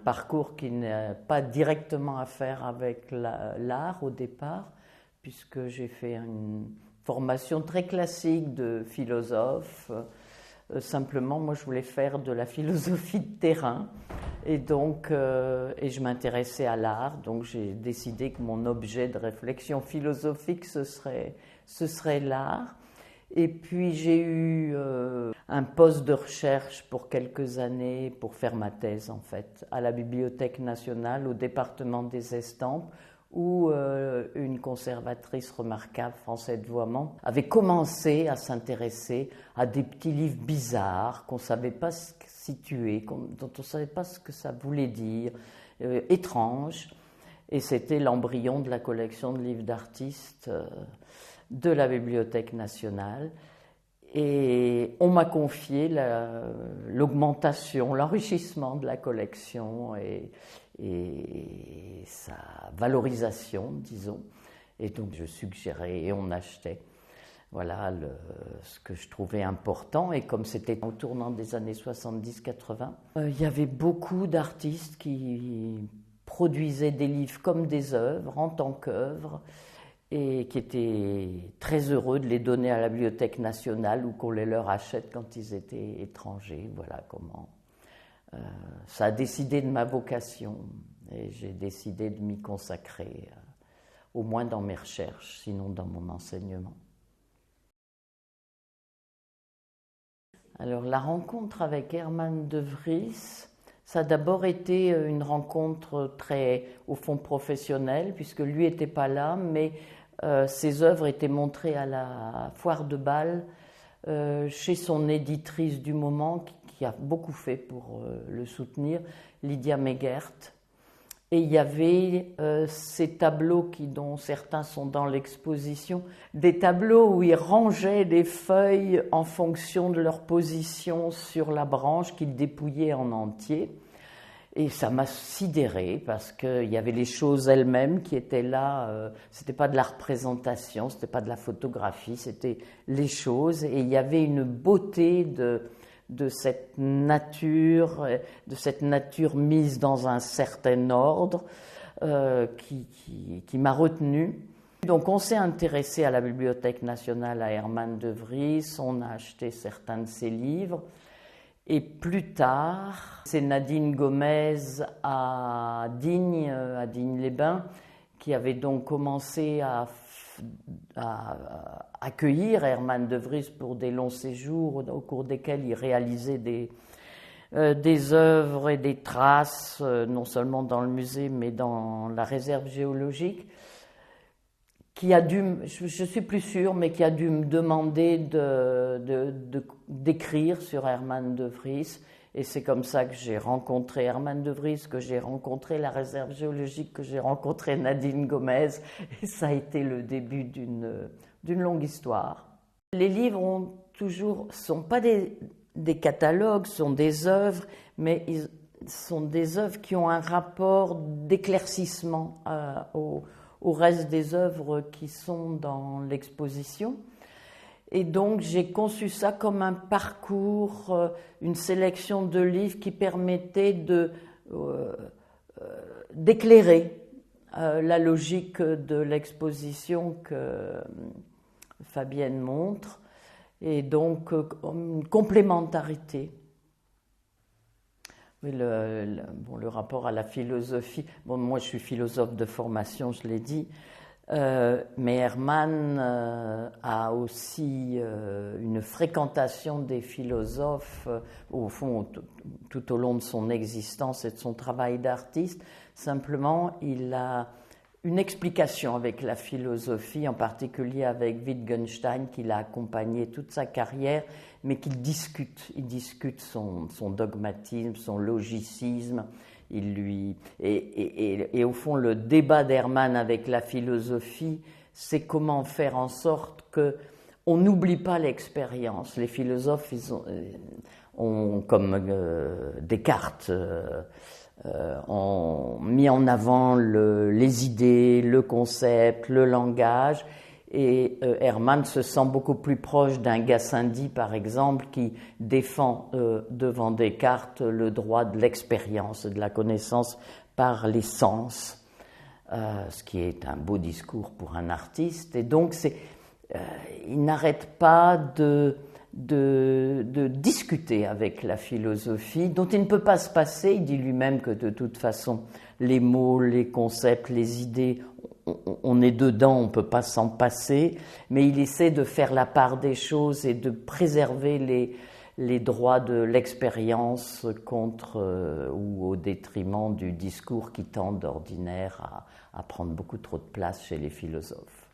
parcours qui n'a pas directement à faire avec l'art au départ, puisque j'ai fait une formation très classique de philosophe. Simplement, moi, je voulais faire de la philosophie de terrain. Et donc, je m'intéressais à l'art. Donc, j'ai décidé que mon objet de réflexion philosophique, ce serait l'art. Et puis, j'ai eu un poste de recherche pour quelques années pour faire ma thèse, en fait, à la Bibliothèque nationale, au département des estampes, où une conservatrice remarquable, Françoise Voiement, avait commencé à s'intéresser à des petits livres bizarres qu'on ne savait pas situer, dont on ne savait pas ce que ça voulait dire, étranges. Et c'était l'embryon de la collection de livres d'artistes de la Bibliothèque nationale. Et on m'a confié l'augmentation, l'enrichissement de la collection et sa valorisation, disons. Et donc je suggérais et on achetait. Voilà ce que je trouvais important. Et comme c'était au tournant des années 70-80, il y avait beaucoup d'artistes qui produisaient des livres comme des œuvres, en tant qu'œuvres, et qui étaient très heureux de les donner à la Bibliothèque nationale ou qu'on les leur achète quand ils étaient étrangers. Voilà comment ça a décidé de ma vocation et j'ai décidé de m'y consacrer, au moins dans mes recherches, sinon dans mon enseignement. Alors la rencontre avec Herman de Vries, ça a d'abord été une rencontre très, au fond, professionnelle, puisque lui n'était pas là, mais ses œuvres étaient montrées à la foire de Bâle chez son éditrice du moment, qui a beaucoup fait pour le soutenir, Lydia Megert. Et il y avait ces tableaux dont certains sont dans l'exposition, des tableaux où il rangeait les feuilles en fonction de leur position sur la branche qu'il dépouillait en entier. Et ça m'a sidérée parce qu'il y avait les choses elles-mêmes qui étaient là. C'était pas de la représentation, c'était pas de la photographie, c'était les choses. Et il y avait une beauté de cette nature mise dans un certain ordre qui m'a retenue. Donc on s'est intéressé à la Bibliothèque nationale, à Herman de Vries, on a acheté certains de ses livres. Et plus tard, c'est Nadine Gomez à Digne-les-Bains, qui avait donc commencé à accueillir Herman de Vries pour des longs séjours au cours desquels il réalisait des œuvres et des traces, non seulement dans le musée, mais dans la réserve géologique, qui a dû, je suis plus sûre, mais qui a dû me demander d'écrire sur Herman de Vries. Et c'est comme ça que j'ai rencontré Herman de Vries, que j'ai rencontré la réserve géologique, que j'ai rencontré Nadine Gomez. Et ça a été le début d'une longue histoire. Les livres sont pas des catalogues, sont des œuvres, mais ils sont des œuvres qui ont un rapport d'éclaircissement au reste des œuvres qui sont dans l'exposition. Et donc j'ai conçu ça comme un parcours, une sélection de livres qui permettait d'éclairer la logique de l'exposition que Fabienne montre, et donc une complémentarité. Oui, le rapport à la philosophie. Bon, moi, je suis philosophe de formation, je l'ai dit, mais Herman a aussi une fréquentation des philosophes, au fond, tout au long de son existence et de son travail d'artiste. Simplement, il a une explication avec la philosophie, en particulier avec Wittgenstein, qui l'a accompagné toute sa carrière, mais qu'il discute. Il discute son dogmatisme, son logicisme. Et au fond, le débat d'Herman avec la philosophie, c'est comment faire en sorte qu'on n'oublie pas l'expérience. Les philosophes, ils ont comme Descartes, ont mis en avant les idées, le concept, le langage, Et Hermann se sent beaucoup plus proche d'un Gassendi, par exemple, qui défend devant Descartes le droit de l'expérience, de la connaissance par les sens, ce qui est un beau discours pour un artiste. Et donc, il n'arrête pas de discuter avec la philosophie, dont il ne peut pas se passer. Il dit lui-même que de toute façon, les mots, les concepts, les idées, on est dedans, on ne peut pas s'en passer, mais il essaie de faire la part des choses et de préserver les droits de l'expérience contre ou au détriment du discours qui tend d'ordinaire à prendre beaucoup trop de place chez les philosophes.